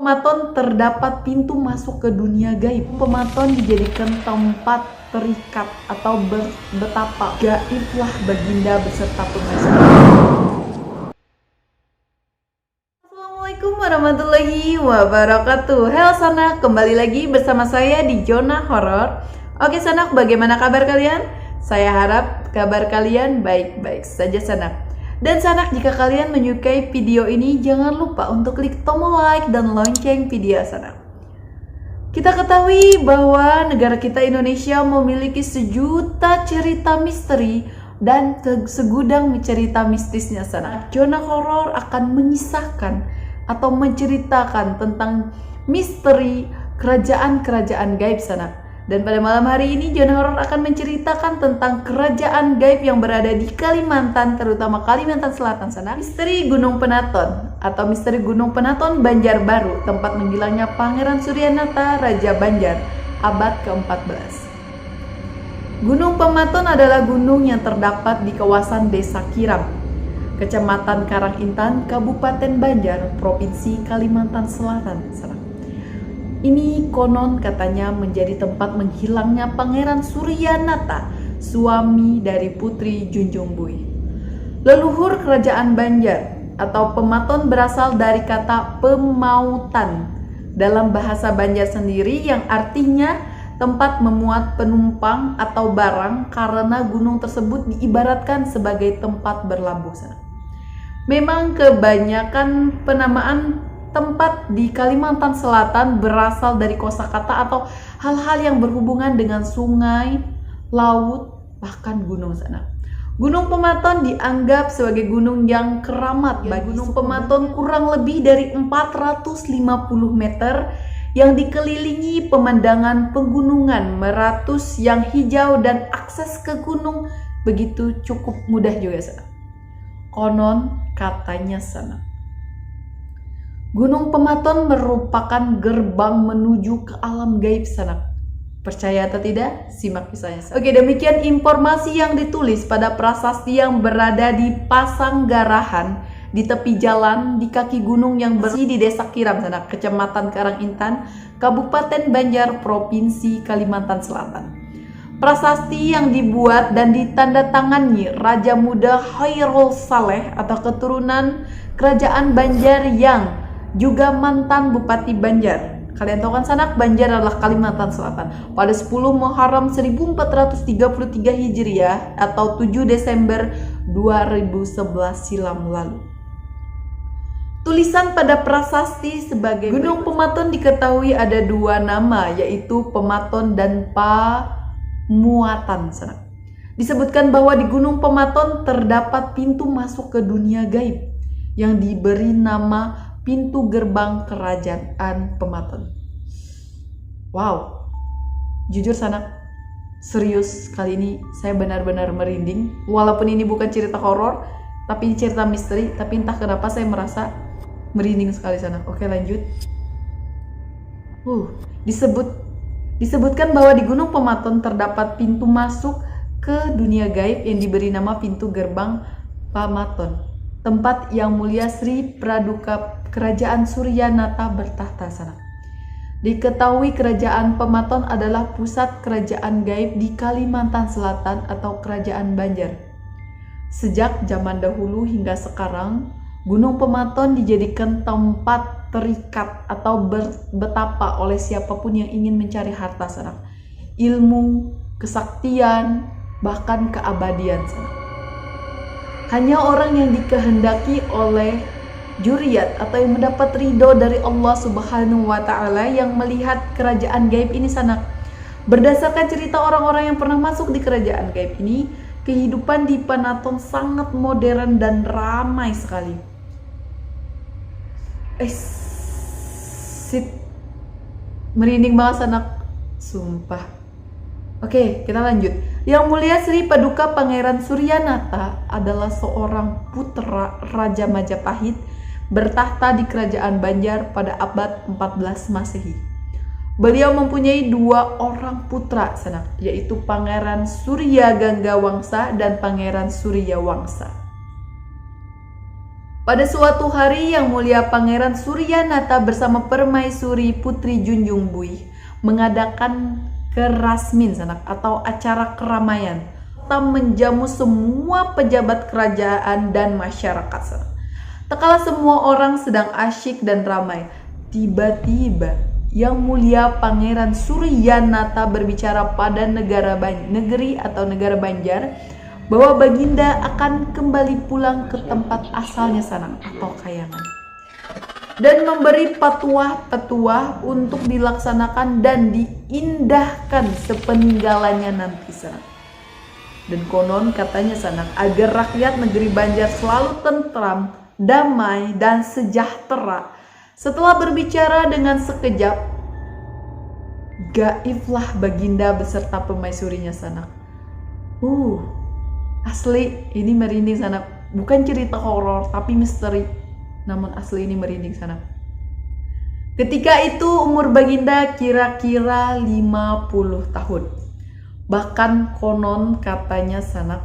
Pematon terdapat pintu masuk ke dunia gaib. Pematon dijadikan tempat terikat atau betapa gaiblah baginda beserta pengacara. Assalamualaikum warahmatullahi wabarakatuh. Halo Sanak, kembali lagi bersama saya di Zona Horor. Oke Sanak, bagaimana kabar kalian? Saya harap kabar kalian baik-baik saja Sanak. Dan Sanak, jika kalian menyukai video ini, jangan lupa untuk klik tombol like dan lonceng video Sanak. Kita ketahui bahwa negara kita Indonesia memiliki sejuta cerita misteri dan segudang cerita mistisnya Sanak. Zona Horor akan mengisahkan atau menceritakan tentang misteri kerajaan-kerajaan gaib Sanak. Dan pada malam hari ini Zona Horor akan menceritakan tentang kerajaan gaib yang berada di Kalimantan, terutama Kalimantan Selatan sana. Misteri Gunung Penaton atau misteri Gunung Penaton Banjarbaru, tempat menghilangnya Pangeran Suryanata Raja Banjar abad ke-14. Gunung Pematon adalah gunung yang terdapat di kawasan Desa Kiram, Kecamatan Karangintan, Kabupaten Banjar, Provinsi Kalimantan Selatan sana. Ini konon katanya menjadi tempat menghilangnya Pangeran Suryanata, suami dari Putri Junjung Bui. Leluhur kerajaan Banjar atau Pematon berasal dari kata pemautan dalam bahasa Banjar sendiri yang artinya tempat memuat penumpang atau barang, karena gunung tersebut diibaratkan sebagai tempat berlabuh. Memang kebanyakan penamaan tempat di Kalimantan Selatan berasal dari kosakata atau hal-hal yang berhubungan dengan sungai, laut, bahkan gunung sana. Gunung Pematon dianggap sebagai gunung yang keramat. Gunung Pematon kurang lebih dari 450 meter yang dikelilingi pemandangan pegunungan meratus yang hijau, dan akses ke gunung begitu cukup mudah juga sana. Konon katanya sana, Gunung Pematon merupakan gerbang menuju ke alam gaib Sanak. Percaya atau tidak? Simak kisahnya. Oke, demikian informasi yang ditulis pada prasasti yang berada di Pasanggarahan, di tepi jalan di kaki gunung yang bersih di Desa Kiram Sanak, Kecamatan Karangintan, Kabupaten Banjar, Provinsi Kalimantan Selatan. Prasasti yang dibuat dan ditandatangani Raja Muda Khairul Saleh atau keturunan Kerajaan Banjar yang juga mantan Bupati Banjar. Kalian tahu kan Sanak, Banjar adalah Kalimantan Selatan. Pada 10 Muharram 1433 Hijriah atau 7 Desember 2011 silam lalu. Tulisan pada prasasti sebagai Gunung Pematon diketahui ada dua nama, yaitu Pematon dan Pamuatan Sanak. Disebutkan bahwa di Gunung Pematon terdapat pintu masuk ke dunia gaib yang diberi nama pintu gerbang kerajaan Pematon. Wow, jujur Sanak, serius kali ini saya benar-benar merinding. Walaupun ini bukan cerita horor, tapi ini cerita misteri, tapi entah kenapa saya merasa merinding sekali Sanak. Oke, lanjut. Disebutkan bahwa di Gunung Pematon terdapat pintu masuk ke dunia gaib yang diberi nama pintu gerbang Pematon, tempat yang mulia Sri Praduka Kerajaan Suryanata bertahta sana. Diketahui kerajaan Pematon adalah pusat kerajaan gaib di Kalimantan Selatan atau Kerajaan Banjar. Sejak zaman dahulu hingga sekarang, Gunung Pematon dijadikan tempat terikat atau betapa oleh siapapun yang ingin mencari harta sana, ilmu, kesaktian, bahkan keabadian sana. Hanya orang yang dikehendaki oleh juriat atau yang mendapat ridho dari Allah Subhanahu wa Ta'ala yang melihat kerajaan gaib ini Sanak. Berdasarkan cerita orang-orang yang pernah masuk di kerajaan gaib ini, kehidupan di Pematon sangat modern dan ramai sekali. Merinding banget Sanak, sumpah. Oke, kita lanjut. Yang mulia Sri Paduka Pangeran Suryanata adalah seorang putra Raja Majapahit bertahta di Kerajaan Banjar pada abad 14 Masehi. Beliau mempunyai dua orang putra Sanak, yaitu Pangeran Surya Gangga Wangsa dan Pangeran Surya Wangsa. Pada suatu hari yang mulia Pangeran Suryanata bersama Permaisuri Putri Junjung Buih mengadakan kerasmin sanak atau acara keramaian serta menjamu semua pejabat kerajaan dan masyarakat sanak. Tak kala semua orang sedang asyik dan ramai, tiba-tiba yang mulia Pangeran Suryanata berbicara pada negeri atau negara Banjar bahwa Baginda akan kembali pulang ke tempat asalnya Sanang atau Kayangan dan memberi petuah untuk dilaksanakan dan diindahkan sepeninggalannya nanti Sanang. Dan konon katanya Sanang agar rakyat negeri Banjar selalu tentram, damai dan sejahtera. Setelah berbicara dengan sekejap, gaiblah Baginda beserta permaisurinya Sanang. Asli ini merinding sana. Bukan cerita horor tapi misteri. Namun asli ini merinding sana. Ketika itu umur Baginda kira-kira 50 tahun. Bahkan konon katanya sana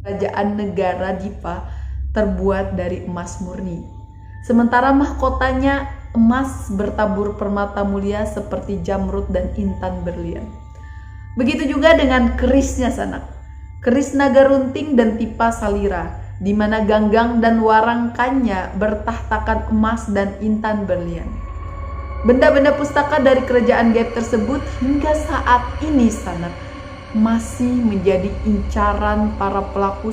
kerajaan negara Dipa terbuat dari emas murni. Sementara mahkotanya emas bertabur permata mulia seperti jamrud dan intan berlian. Begitu juga dengan kerisnya sanak. Keris naga runting dan tipa salira, di mana ganggang dan warangkannya bertahtakan emas dan intan berlian. Benda-benda pustaka dari kerajaan gaib tersebut hingga saat ini sanak masih menjadi incaran para pelaku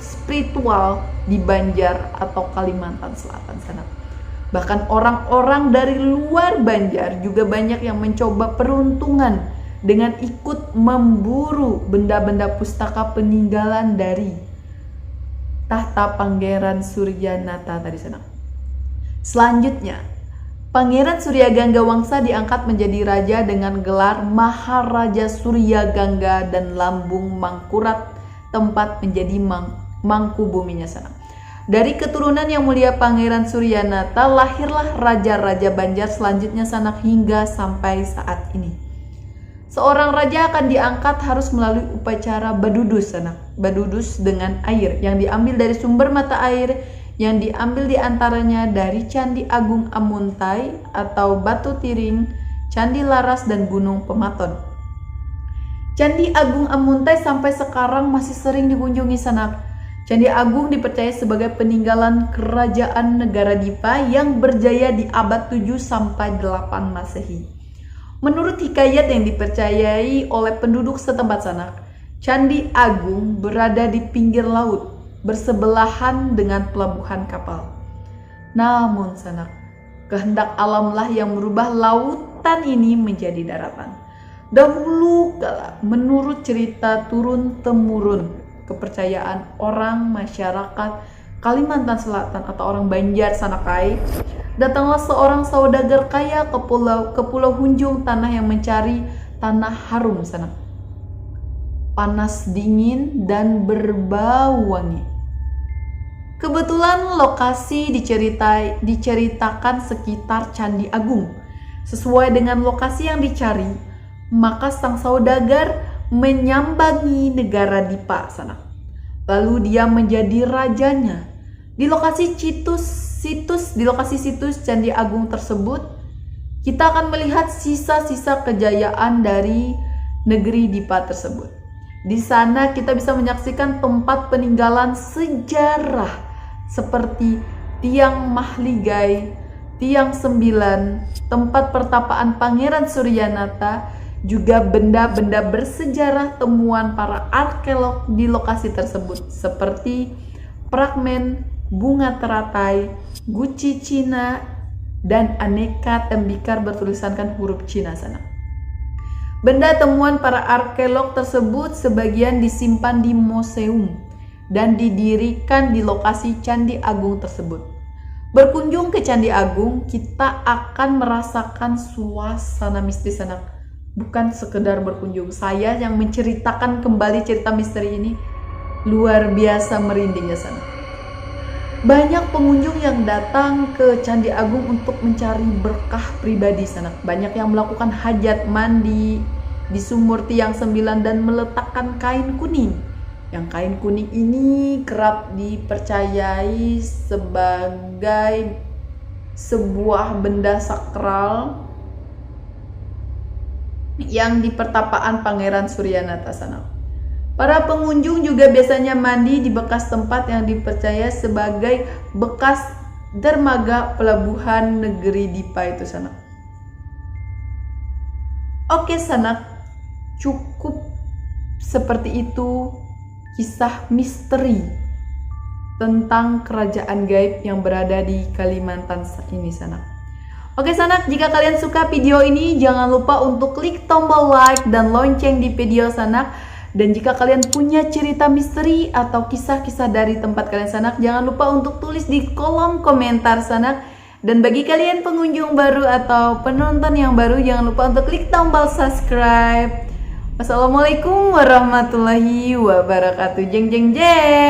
spiritual di Banjar atau Kalimantan Selatan sanak. Bahkan orang-orang dari luar Banjar juga banyak yang mencoba peruntungan dengan ikut memburu benda-benda pustaka peninggalan dari tahta Pangeran Suryanata tadi sana. Selanjutnya, Pangeran Suryagangga Wangsa diangkat menjadi raja dengan gelar Maharaja Suryagangga dan lambung Mangkurat, tempat menjadi mangku buminya sana. Dari keturunan yang mulia Pangeran Suryanata lahirlah raja-raja Banjar selanjutnya sanak hingga sampai saat ini. Seorang raja akan diangkat harus melalui upacara badudus sanak. Badudus dengan air yang diambil dari sumber mata air yang diambil diantaranya dari Candi Agung Amuntai atau Batu Tiring, Candi Laras dan Gunung Pematon. Candi Agung Amuntai sampai sekarang masih sering dikunjungi sanak. Candi Agung dipercaya sebagai peninggalan kerajaan negara Dipa yang berjaya di abad 7 sampai 8 Masehi. Menurut hikayat yang dipercayai oleh penduduk setempat sanak, Candi Agung berada di pinggir laut, bersebelahan dengan pelabuhan kapal. Namun sanak, kehendak alamlah yang merubah lautan ini menjadi daratan. Dahulu kala, menurut cerita turun-temurun kepercayaan orang masyarakat Kalimantan Selatan atau orang Banjar Sanakai, datanglah seorang saudagar kaya ke pulau Hunjung, tanah yang mencari tanah harum sana, panas dingin dan berbau wangi. Kebetulan lokasi diceritakan sekitar Candi Agung. Sesuai dengan lokasi yang dicari, maka sang saudagar menyambangi negara Dipa sana. Lalu dia menjadi rajanya. Di lokasi situs Candi Agung tersebut, kita akan melihat sisa-sisa kejayaan dari negeri Dipa tersebut. Di sana kita bisa menyaksikan tempat peninggalan sejarah seperti Tiang Mahligai, Tiang Sembilan, tempat pertapaan Pangeran Suryanata, juga benda-benda bersejarah temuan para arkeolog di lokasi tersebut seperti fragmen bunga teratai, guci Cina, dan aneka tembikar bertuliskan huruf Cina sana. Benda temuan para arkeolog tersebut sebagian disimpan di museum dan didirikan di lokasi Candi Agung tersebut. Berkunjung ke Candi Agung, kita akan merasakan suasana mistis sana. Bukan sekedar berkunjung, saya yang menceritakan kembali cerita misteri ini luar biasa merindingnya sana. Banyak pengunjung yang datang ke Candi Agung untuk mencari berkah pribadi sana. Banyak yang melakukan hajat mandi di sumur Tiang Sembilan dan meletakkan kain kuning Yang kain kuning ini kerap dipercayai sebagai sebuah benda sakral yang di pertapaan Pangeran Suryanata sana. Para pengunjung juga biasanya mandi di bekas tempat yang dipercaya sebagai bekas dermaga pelabuhan negeri Dipa itu sana. Oke sanak, cukup seperti itu kisah misteri tentang kerajaan gaib yang berada di Kalimantan ini sanak. Oke sanak, jika kalian suka video ini jangan lupa untuk klik tombol like dan lonceng di video sanak. Dan jika kalian punya cerita misteri atau kisah-kisah dari tempat kalian sanak, jangan lupa untuk tulis di kolom komentar sanak. Dan bagi kalian pengunjung baru atau penonton yang baru, jangan lupa untuk klik tombol subscribe. Wassalamualaikum warahmatullahi wabarakatuh. Jeng jeng jeng.